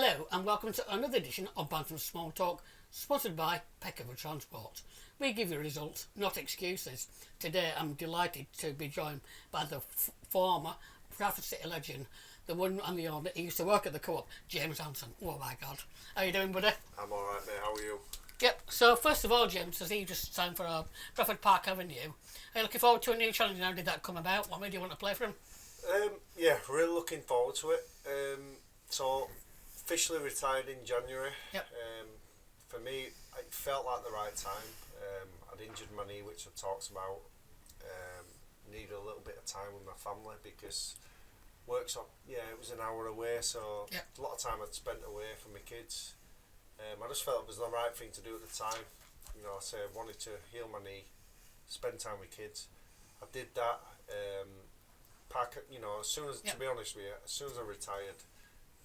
Hello and welcome to another edition of Bantams SmallTalk, sponsored by Peckover Transport. We give you results, not excuses. Today I'm delighted to be joined by the former Bradford City legend, the one and the only. He used to work at the Co-op, James Hanson. Oh my God. How you doing, buddy? I'm alright, mate. How are you? Yep. So first of all, James, as he just signed for Bradford Park Avenue, are you looking forward to a new challenge? How did that come about? What made you want to play for him? Yeah, really looking forward to it. So officially retired in January. Yep. For me, it felt like the right time. I'd injured my knee, which I talked about. Needed a little bit of time with my family because work's up. Yeah, it was an hour away, so yep. A lot of time I'd spent away from my kids. I just felt it was the right thing to do at the time. You know, I wanted to heal my knee, spend time with kids. I did that. As soon as, yep. to be honest with you, as soon as I retired,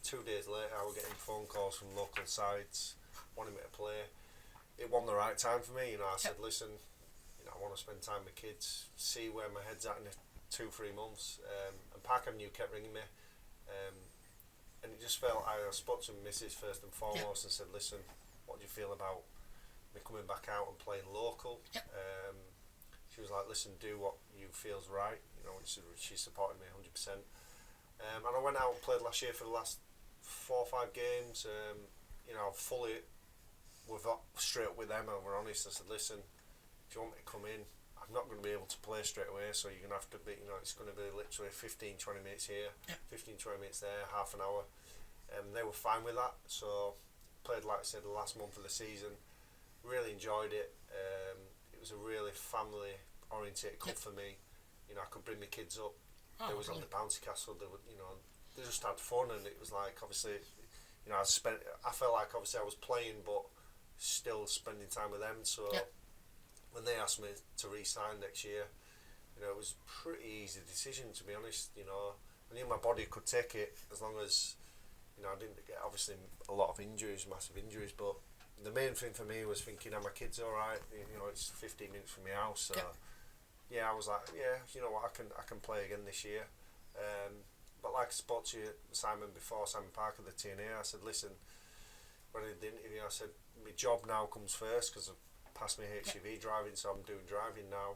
2 days later I was getting phone calls from local sides wanting me to play. It wasn't the right time for me. You know, I said, listen, I want to spend time with kids, see where my head's at in 2-3 months. And Park Avenue kept ringing me. And it just felt, I spoke to Mrs. first and foremost and said, listen, what do you feel about me coming back out and playing local? She was like, listen, do what you feel's right. You know, she supported me 100%. And I went out and played last year for the last 4 or 5 games. Fully straight up with them, and we're honest. I said, listen, if you want me to come in, I'm not going to be able to play straight away, so you're going to have to be, it's going to be literally 15-20 minutes here, 15-20 minutes there, half an hour. They were fine with that, so played, like I said, the last month of the season. Really enjoyed it. It was a really family orientated club for me. You know, I could bring my kids up. They was on the bouncy castle. They were, they just had fun, and it was like, obviously, I felt like obviously I was playing, but still spending time with them. So when they asked me to re-sign next year, it was a pretty easy decision, to be honest. I knew my body could take it as long as, I didn't get obviously a lot of injuries, massive injuries, but the main thing for me was thinking, are my kids all right? It's 15 minutes from my house, so I was like, you know what, I can play again this year. But like I spoke to Simon Parker, the TNA, I said, listen, when I did the interview, I said, my job now comes first because I've passed my HGV driving, so I'm doing driving now.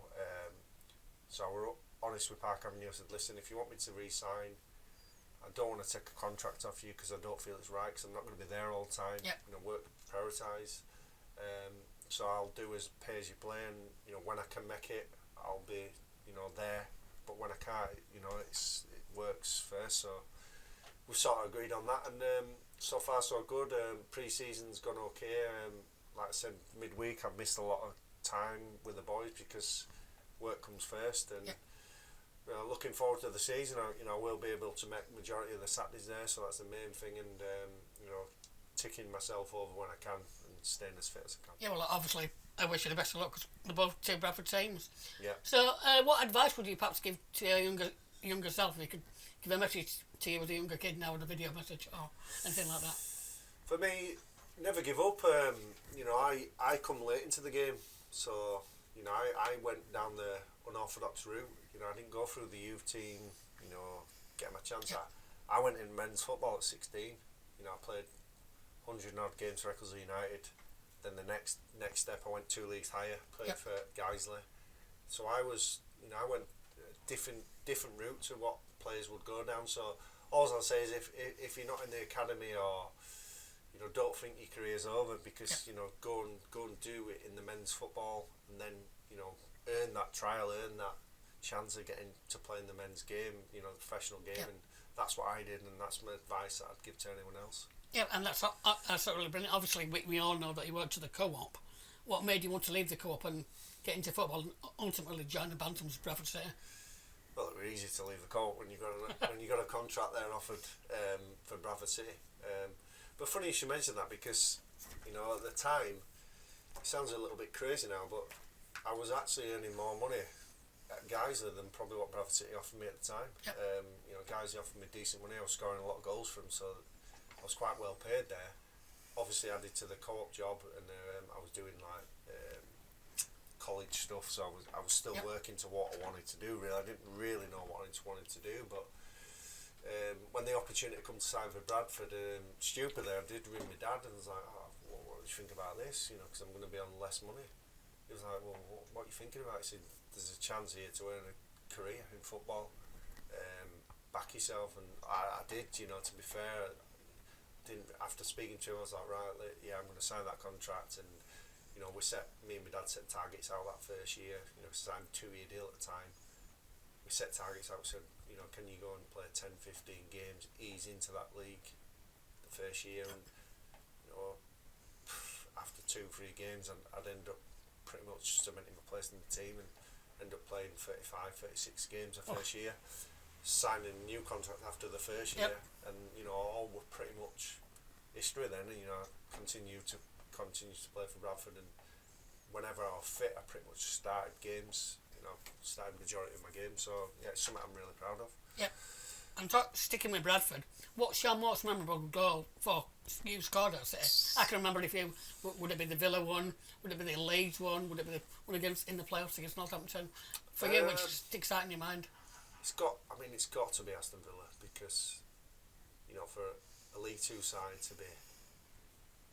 So we're honest with Park Avenue. I said, listen, if you want me to re-sign, I don't want to take a contract off you because I don't feel it's right, because I'm not going to be there all the time. Work prioritise. So I'll do as pay as you play, and when I can make it, I'll be there. But when I can't, it works first. So we've sort of agreed on that, and so far so good. Pre-season's gone okay. Like I said, midweek I've missed a lot of time with the boys because work comes first, and looking forward to the season. I will be able to make majority of the Saturdays there, so that's the main thing, and ticking myself over when I can and staying as fit as I can. Yeah, well, obviously I wish you the best of luck because they're both two Bradford teams. Yeah. So what advice would you perhaps give to your younger self, if you could give a message to you as a younger kid now with a video message or anything like that? For me, never give up. I come late into the game, so I went down the unorthodox route. I didn't go through the youth team, get my chance. I went in men's football at 16. I played 100 and odd games for Eccleston United. Then the next step, I went 2 leagues higher, played for Guiseley. So I went a different route to what players would go down. So all I'll say is if you're not in the academy, or don't think your career's over, because go and do it in the men's football, and then earn that trial, earn that chance of getting to play in the men's game, the professional game, and that's what I did, and that's my advice that I'd give to anyone else. Yeah, and that's really brilliant. Obviously, we all know that you worked at the Co-op. What made you want to leave the Co-op and get into football and ultimately join the Bantams, Bradford City? Well, it was easy to leave the Co-op when you got a contract there offered for Bradford City. But funny you should mention that, because at the time, it sounds a little bit crazy now, but I was actually earning more money at Guiseley than probably what Bradford City offered me at the time. Guiseley offered me decent money. I was scoring a lot of goals for them, so I was quite well paid there. Obviously added to the Co-op job, and I was doing college stuff, so I was still working to what I wanted to do. Really, I didn't really know what I wanted to do, but when the opportunity come to sign for Bradford, stupidly I did ring my dad and was like, oh, what do you think about this? You know, because I'm going to be on less money. He was like, well, what are you thinking about? He said, there's a chance here to earn a career in football. Back yourself, and I did. You know, to be fair, didn't after speaking to him, I was like, right, yeah, I'm going to sign that contract, and you know, me and my dad set targets out that first year. You know, signed a 2-year deal at the time. We set targets out. We said, you know, can you go and play 10, 15 games, ease into that league the first year, and you know, after 2-3 games, I'd end up pretty much cementing my place in the team, and end up playing 35, 36 games the first year. Signing a new contract after the first year, and you know, all were pretty much history then. And, you know, I continue to play for Bradford, and whenever I was fit, I pretty much started games. You know, started the majority of my games. So yeah, it's something I'm really proud of. Yep. And sticking with Bradford, what's your most memorable goal for you scored at City? I can remember if you would it be the Villa one, would it be the Leeds one, would it be the one against in the playoffs against Northampton? For you, which sticks out in your mind? It's got to be Aston Villa, because you know, for a League Two side to be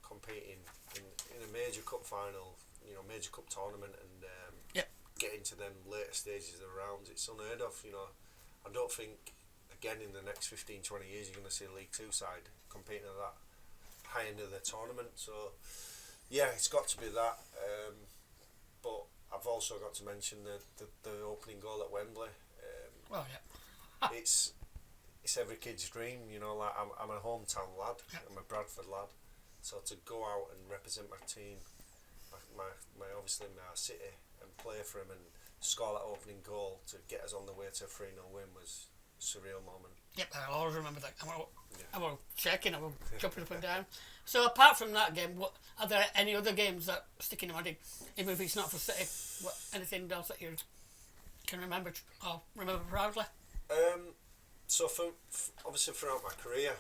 competing in a major cup final, you know, major cup tournament, and getting to them later stages of the rounds, it's unheard of. You know, I don't think again in the next 15-20 years you're going to see a League Two side competing at that high end of the tournament. So yeah, it's got to be that. But I've also got to mention the opening goal at Wembley. Well, yeah. It's every kid's dream, you know. Like I'm a hometown lad, I'm a Bradford lad, so to go out and represent my team, my obviously my city, and play for him and score that opening goal to get us on the way to a 3-0 win was a surreal moment. Yep, I'll always remember that. I was shaking, I was jumping up and down. So apart from that game, are there any other games that stick in your mind, even if it's not for City? Anything else that you can remember or remember proudly? So for obviously throughout my career,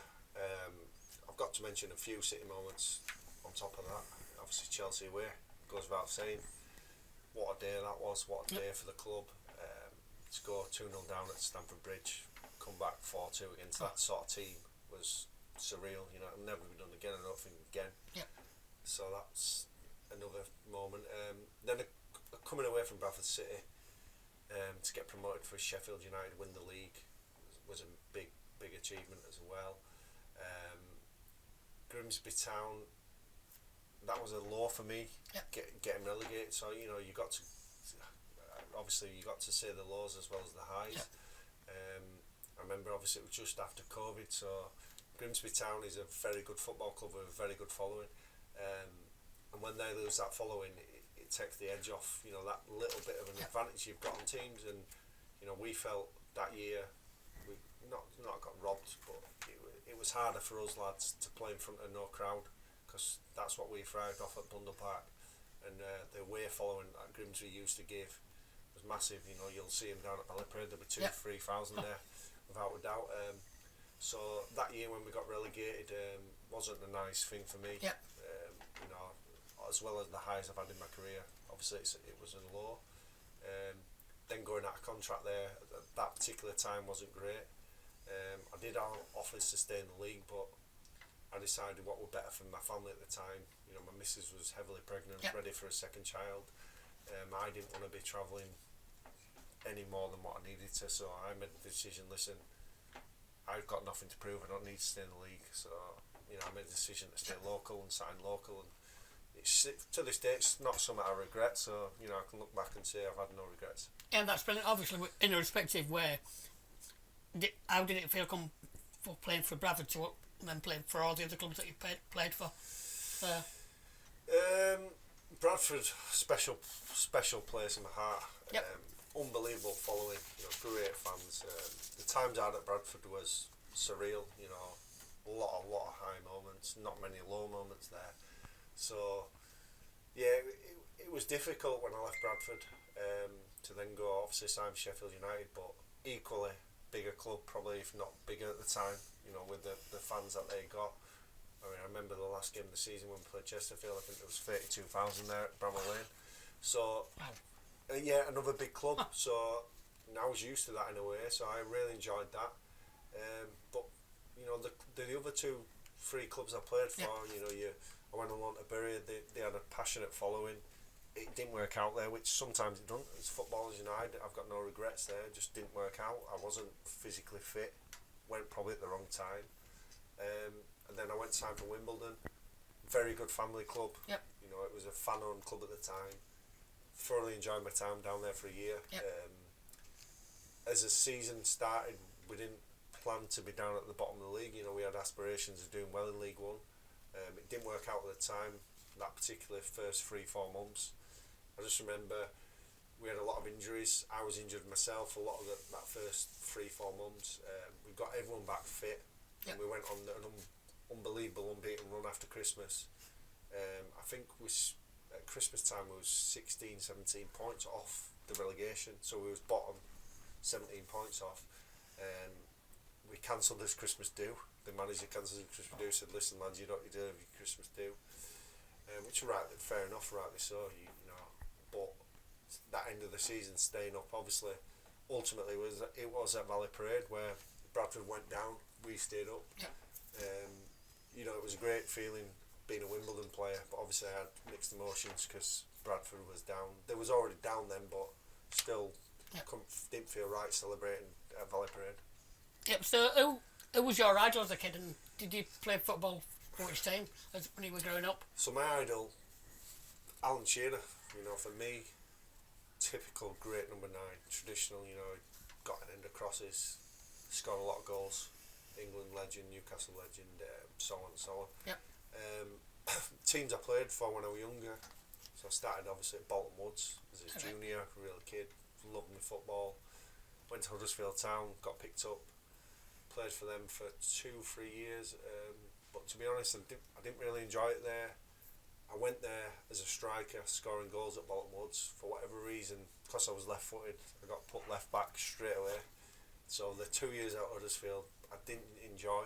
I've got to mention a few City moments on top of that. Obviously Chelsea away, goes without saying. What a day that was, what a day for the club. To go 2-0 down at Stamford Bridge, come back 4-2 against that sort of team was surreal. You know, it'll never be done again, I don't think again. Yep. So that's another moment. Then coming away from Bradford City, to get promoted for Sheffield United, win the league, was a big achievement as well. Grimsby Town, that was a low for me, getting relegated. So you know, you got to say the lows as well as the highs. I remember obviously it was just after COVID, so Grimsby Town is a very good football club with a very good following, and when they lose that following, it takes the edge off, you know, that little bit of an advantage you've got on teams. And you know, we felt that year we not got robbed, but it was harder for us lads to play in front of no crowd, because that's what we thrived off at Bundle Park, and the way following that Grimsby used to give was massive. You know, you'll see them down at Ballyprade, there'll be 2,000-3,000 there without a doubt. So that year when we got relegated wasn't a nice thing for me. You know, as well as the highs I've had in my career, obviously it was a low. Then going out of contract there at that particular time wasn't great. I did have offers to stay in the league, but I decided what were better for my family at the time. You know, my missus was heavily pregnant, ready for a second child. I didn't want to be travelling any more than what I needed to, so I made the decision, listen, I've got nothing to prove, I don't need to stay in the league. So, you know, I made the decision to stay local and sign local, and to this day it's not something I regret, so you know, I can look back and say I've had no regrets. And that's brilliant. Obviously, in a respective way, how did it feel for playing for Bradford to then playing for all the other clubs that you played for? Bradford, special place in my heart. Unbelievable following, you know, great fans. The times out at Bradford was surreal. You know, a lot of high moments, not many low moments there. So yeah, it was difficult when I left Bradford to then go, obviously sign Sheffield United, but equally bigger club, probably if not bigger at the time, you know, with the fans that they got. I mean, I remember the last game of the season when we played Chesterfield, I think there was 32,000 there at Bramall Lane. So yeah, another big club. So I was used to that in a way, so I really enjoyed that. But you know, the other 3 clubs I played for, you know, I went on loan to Bury. They had a passionate following. It didn't work out there, which sometimes it doesn't. As footballers, you know, I've got no regrets there. It just didn't work out. I wasn't physically fit. Went probably at the wrong time. And then I went to sign for Wimbledon. Very good family club. Yep. You know, it was a fan-owned club at the time. Thoroughly enjoyed my time down there for a year. Yep. As the season started, we didn't plan to be down at the bottom of the league. You know, we had aspirations of doing well in League One. It didn't work out at the time, that particular first 3-4 months. I just remember we had a lot of injuries. I was injured myself a lot of that first 3-4 months. We got everyone back fit. Yep. And we went on an unbelievable unbeaten run after Christmas. I think at Christmas time we was 16, 17 points off the relegation, so we was bottom, 17 points off. We cancelled this Christmas due. The manager cancelled his Christmas due, said, listen lads, you don't deserve your Christmas due. Which is right, fair enough, rightly so, you know. But that end of the season, staying up, obviously, ultimately it was at Valley Parade where Bradford went down, we stayed up. Yeah. You know, it was a great feeling being a Wimbledon player, but obviously I had mixed emotions because Bradford was down. They was already down then, but still didn't feel right celebrating at Valley Parade. Yep. So who was your idol as a kid, and did you play football for which team when you were growing up? So my idol, Alan Shearer. You know, for me, typical great number 9, traditional. You know, got an end of crosses, scored a lot of goals. England legend, Newcastle legend, so on and so on. Yep. Teams I played for when I was younger. So I started obviously at Bolton Woods as a junior, real kid, loved my football. Went to Huddersfield Town, got picked up, played for them for 2-3 years. But to be honest, I didn't really enjoy it there. I went there as a striker, scoring goals at Bolton Woods. For whatever reason, because I was left-footed, I got put left back straight away. So the 2 years at Huddersfield, I didn't enjoy.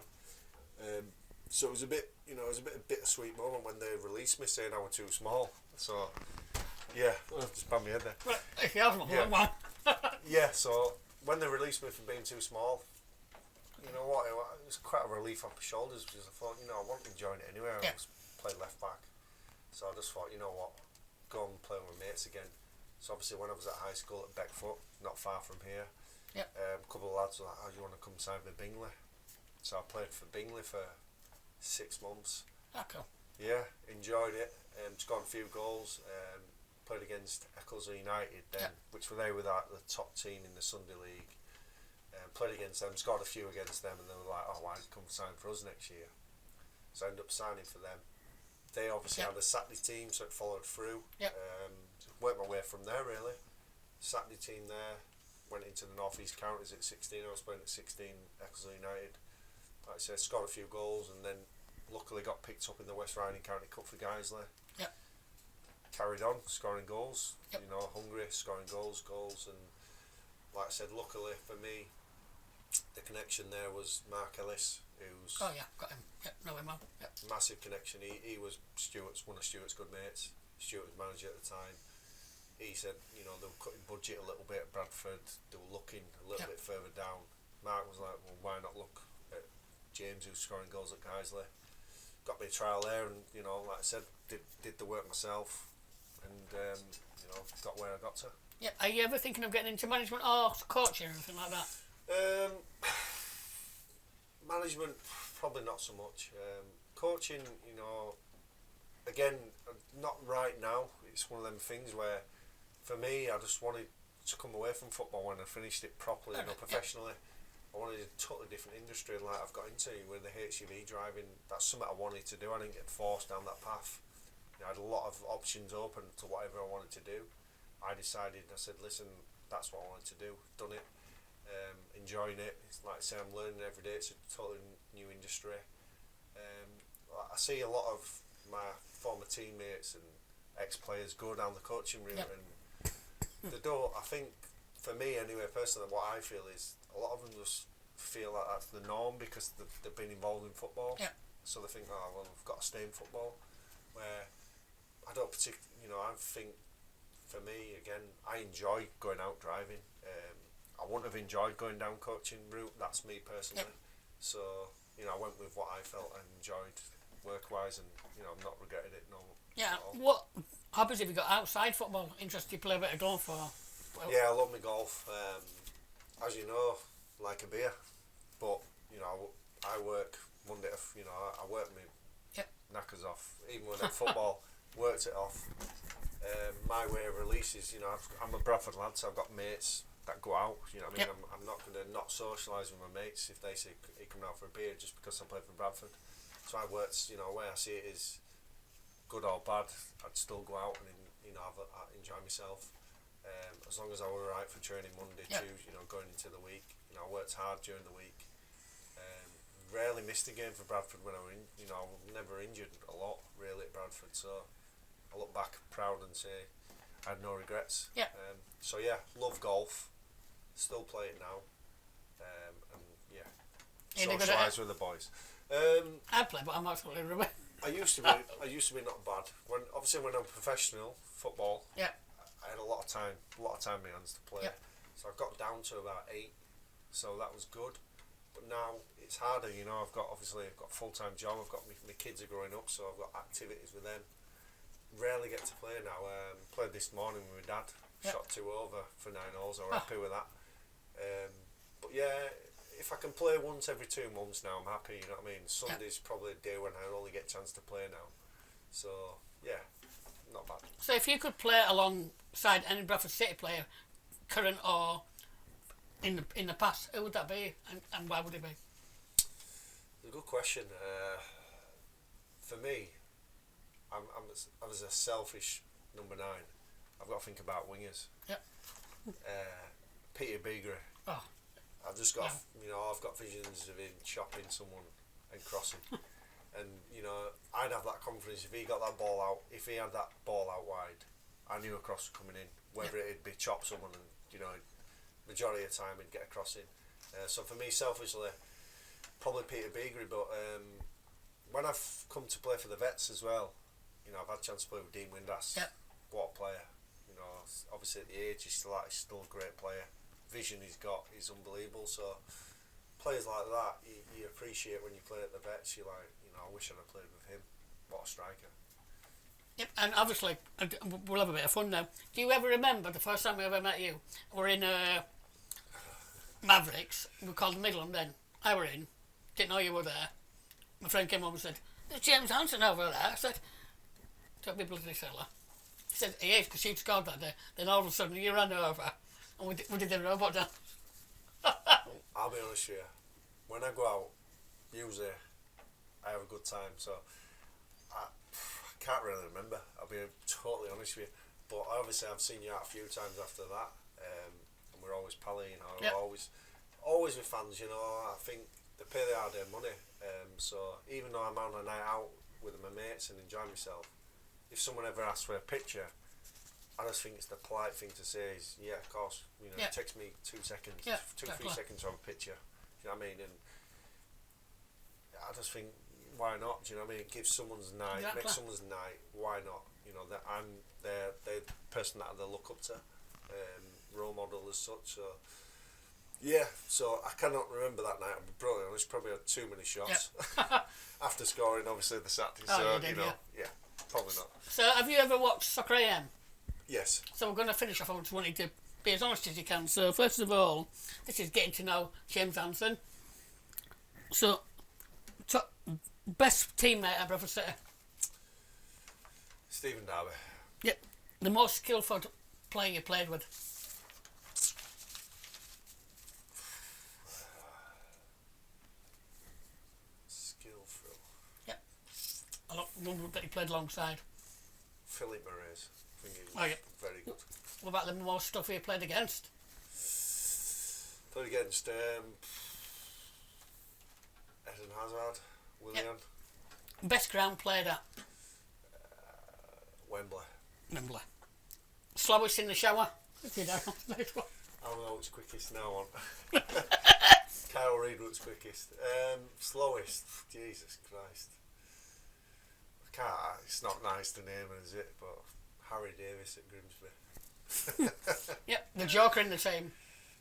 So it was a bit, you know, a bittersweet moment when they released me, saying I was too small. So, yeah, I just banged my head there. Well, if you have one. Yeah, so when they released me for being too small, you know what, it was quite a relief off my shoulders because I thought, you know, I wasn't enjoying it anyway. I was playing left back. So I just thought, you know what, go and play with my mates again. So obviously when I was at high school at Beckfoot, not far from here, a couple of lads were like, oh, do you want to come sign for Bingley? So I played for Bingley for 6 months. Ah, cool. Yeah, enjoyed it. Scored a few goals. Played against Eccleston United then, which were the top team in the Sunday League. Played against them, scored a few against them, and they were like, oh, why don't you come sign for us next year? So I ended up signing for them. They obviously had a Saturday team, so it followed through. Worked my way from there really. Saturday team there, went into the North East Counties at 16. I was playing at 16, Eccleston United. Like I said, scored a few goals, and then luckily got picked up in the West Riding County Cup for Guiseley. Carried on scoring goals. You know, hungry, scoring goals, and like I said, luckily for me, the connection there was Mark Ellis, who's got him. Know him well. Massive connection. He was one of Stuart's good mates. Stuart was manager at the time. He said, you know, they were cutting budget a little bit at Bradford. They were looking a little bit further down. Mark was like, well, why not look at James, who's scoring goals at Guiseley? Got me a trial there, and you know, like I said, did the work myself, and you know, got where I got to. Yeah. Are you ever thinking of getting into management or coaching or anything like that? Management, probably not so much. Coaching, you know, again, not right now. It's one of them things where, for me, I just wanted to come away from football when I finished it properly, you know, professionally. I wanted a totally different industry, like I've got into with the HGV driving. That's something I wanted to do. I didn't get forced down that path. You know, I had a lot of options open to whatever I wanted to do. I decided, I said, listen, that's what I wanted to do. Done it. Enjoying it. It's like I say, I'm learning every day. It's a totally new industry. I see a lot of my former teammates and ex-players go down the coaching route, and they don't. I think, for me anyway, personally, what I feel is a lot of them just feel like that's the norm because they've been involved in football. So they think, oh, well, I've got to stay in football. Where I don't particularly, you know, I think, for me, again, I enjoy going out driving. I I wouldn't have enjoyed going down coaching route. That's me personally. Yep. So I went with what I felt I enjoyed work-wise, and I've not regretted it. No. Yeah. At all. What hobbies have you got outside football? Interested you play a bit of golf or? Well, Yeah, I love my golf. As you know, like a beer, but I work Monday. I work my Yep. knackers off. Even when I'm football, worked it off. My way of release is, I'm a Bradford lad, so I've got mates that go out. You know what I mean? Yep. I'm not going to not socialise with my mates if they say hey, come out for a beer just because I play for Bradford. So I worked. The way I see it is, good or bad, I'd still go out and I enjoy myself. As long as I were right for training Monday, Yep. Tuesday, going into the week. I worked hard during the week. Rarely missed a game for Bradford when I was in. I was never injured a lot really at Bradford, so I look back proud and say I had no regrets. Yeah. So love golf. Still play it now. And socialise with the boys. I play, but I'm absolutely rubbish. I used to be not bad. When I'm professional football, Yeah. I had a lot of time in my hands to play. Yep. So I got down to about 8, so that was good. But now it's harder, I've got a full-time job. I've got my kids are growing up, so I've got activities with them. Rarely get to play now. Played this morning with my dad. Yep. Shot 2 over for 9 holes. I'm happy with that. But if I can play once every 2 months now, I'm happy. You know what I mean? Sunday's probably a day when I only get a chance to play now. So not bad. So if you could play alongside any Bradford City player, current or in the past, who would that be, and why would it be? It's a good question. For me, I was a selfish number 9. I've got to think about wingers. Yep. Peter Bingley. Oh. I've just got, I've got visions of him chopping someone and crossing. And, I'd have that confidence if he got that ball out. If he had that ball out wide, I knew a cross was coming in. Whether it'd be chop someone and, majority of the time he'd get a cross in. So for me, selfishly, probably Peter Bingley. But when I've come to play for the Vets as well, I've had a chance to play with Dean Windass. Yep. What a player. Obviously at the age he's still a great player. Vision he's got is unbelievable. So players like that you appreciate when you play at the Vets. You're like, I wish I'd have played with him. What a striker. Yep, and obviously we'll have a bit of fun now. Do you ever remember the first time we ever met you? We're in Mavericks. We called them Midland then. I were in. Didn't know you were there. My friend came over and said, "There's James Hanson over there." I said, "Don't be bloody silly." He said, "He is, because she'd scored that day." Then all of a sudden you ran over and we did the robot dance. I'll be honest with you. When I go out, usually I have a good time. So I can't really remember. I'll be totally honest with you. But obviously I've seen you out a few times after that. And we're always palling, Yep. always with fans, I think they pay their hard-earned money. So even though I'm on a night out with my mates and enjoy myself, if someone ever asks for a picture, I just think it's the polite thing to say is, yeah, of course, Yeah. it takes me 2 seconds, Yeah, 3 exactly. seconds to have a picture. Do you know what I mean? And I just think, why not? Do you know what I mean? It gives someone's night, Exactly. makes someone's night. Why not? That they're the person that they look up to, role model as such. So so I cannot remember that night. I'm brutally honest. Probably had too many shots after scoring. Obviously the Saturday. Oh, So you did, probably not. So have you ever watched Soccer AM? Yes. So we're going to finish off. I just wanted to be as honest as you can. So first of all, this is getting to know James Hanson. So, best teammate at Bradford City? Stephen Darby. Yep. The most skillful player you played with? Skillful. Yep. One that you played alongside? Philip Moraes. I think he's Oh, yeah. very good. What about the most stuff you played against? Played against Eden Hazard, Willian, Best ground played at? Wembley. Wembley. Slowest in the shower? If you don't know the next one. I don't know what's quickest now on. Kyle Reid was quickest. Slowest. Jesus Christ. I can't. It's not nice to name it, is it? But Harry Davis at Grimsby. Yep. The joker in the team?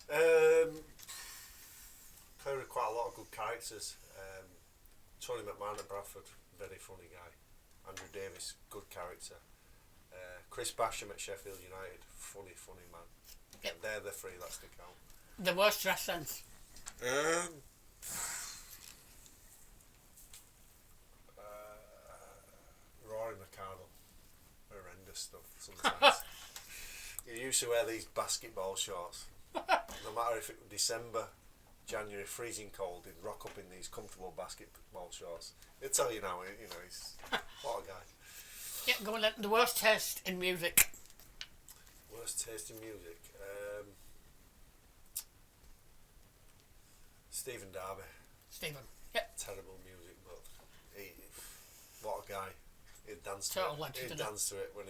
Play with quite a lot of good characters. Tony McMahon at Bradford, very funny guy. Andrew Davis, good character. Chris Basham at Sheffield United, funny man. Yep. And they're the three that stick out. The worst dress sense? Rory McCardle, horrendous stuff sometimes. He used to wear these basketball shorts. No matter if it was December, January, freezing cold, he'd rock up in these comfortable basketball shorts. He'll tell you now, you know, he's what a guy. Yeah, go on then. The worst taste in music? Worst taste in music? Stephen Darby. Stephen. Yep. Terrible music, but what a guy. He'd dance to Total it. legend, He'd dance to it when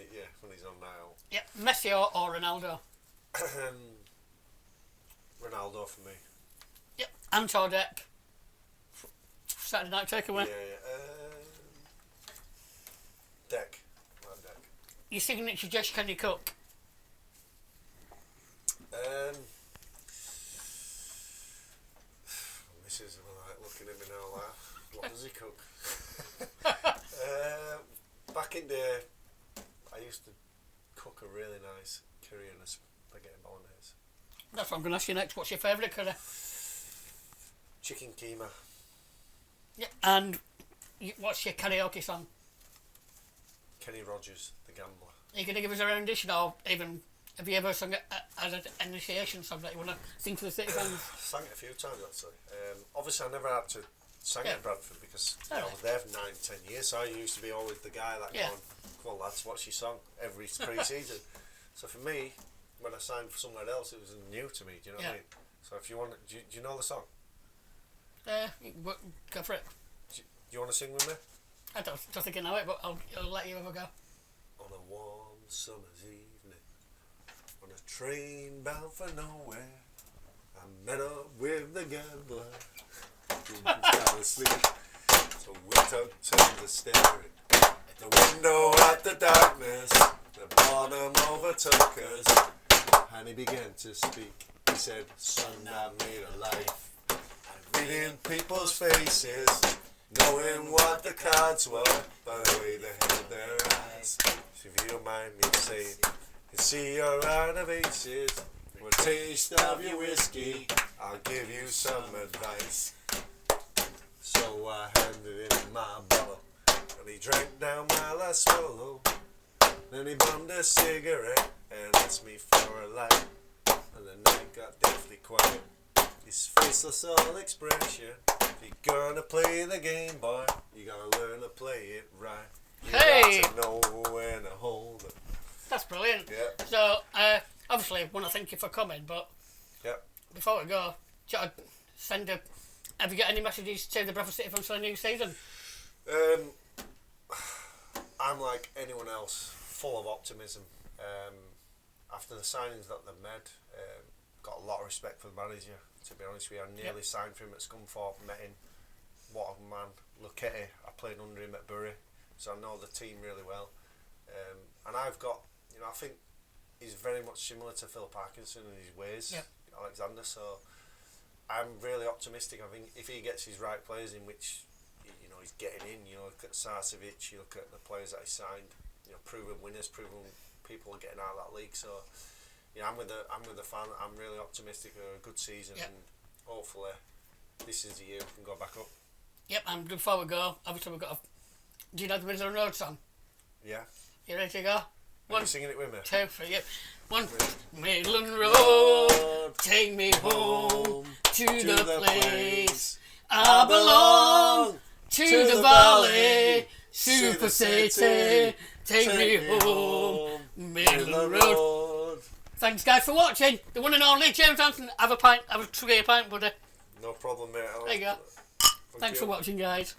he's on now. Yep. Messi or Ronaldo? Ronaldo for me. Yep. Ant or Deck? Saturday night takeaway? Yeah. Deck. Deck. Your signature dish, can you cook? Mrs. like looking at me now like, what does he cook? Back in the day, I used to cook a really nice curry and a spaghetti bolognese. That's what I'm going to ask you next. What's your favourite curry? Chicken keema. Yeah. And what's your karaoke song? Kenny Rogers, The Gambler. Are you going to give us a rendition, or even have you ever sung it as an initiation song that you want to sing to the city fans? Sang it a few times actually. Obviously I never had to sing it at Bradford because I was there for 9-10 years, so I used to be always the guy that going, come on lads, what's your song? Every pre-season. So for me, when I signed for somewhere else, it was new to me, do you know what I mean? So if you want, do you know the song? Go for it. Do you want to sing with me? I don't think I know it, but I'll let you have a go. On a warm summer's evening, on a train bound for nowhere, I met up with the gambler. He was down asleep, so we took turns of staring at the window at the darkness. The bottom overtook us, and he began to speak. He said, son, I made a life. I read in people's faces, knowing what the cards were by the way they held their eyes. So if you don't mind me saying, you see you're out of aces. For a taste of your whiskey, I'll give you some advice. So I handed him my bottle, and he drank down my last swallow. Then he bummed a cigarette and asked me for a light. And the night got deathly quiet. His faceless all expression. If you're gonna play the game, boy, you gotta learn to play it right. You got to know when to hold it. That's brilliant. Yeah. So, obviously, I want to thank you for coming, but before we go, have you got any messages to the Bradford City fans for the new season? I'm like anyone else, full of optimism. After the signings that they've made, got a lot of respect for the manager. To be honest with you, I nearly signed for him at Scunthorpe, met him. What a man. Look at it. I played under him at Bury, so I know the team really well. And I've got, I think he's very much similar to Phil Parkinson in his ways, Alexander, so I'm really optimistic. I think if he gets his right players in, which, he's getting in, look at Sarcevic, you look at the players that he signed, proven winners, proven people are getting out of that league, so I'm with the fan. I'm really optimistic of a good season, and hopefully this is the year we can go back up. Yep, and before we go, obviously we've got do you know the Middle Road song? Yeah. You ready to go? One, singing it with me. 2, 3, yeah. 1. Midland Road, take me home to the place I belong, to the valley, super city, take me home, Midland Road. Thanks guys for watching. The one and only James Hanson. Have a pint, have a pint, buddy. No problem, mate. There you go. Thanks for watching, guys.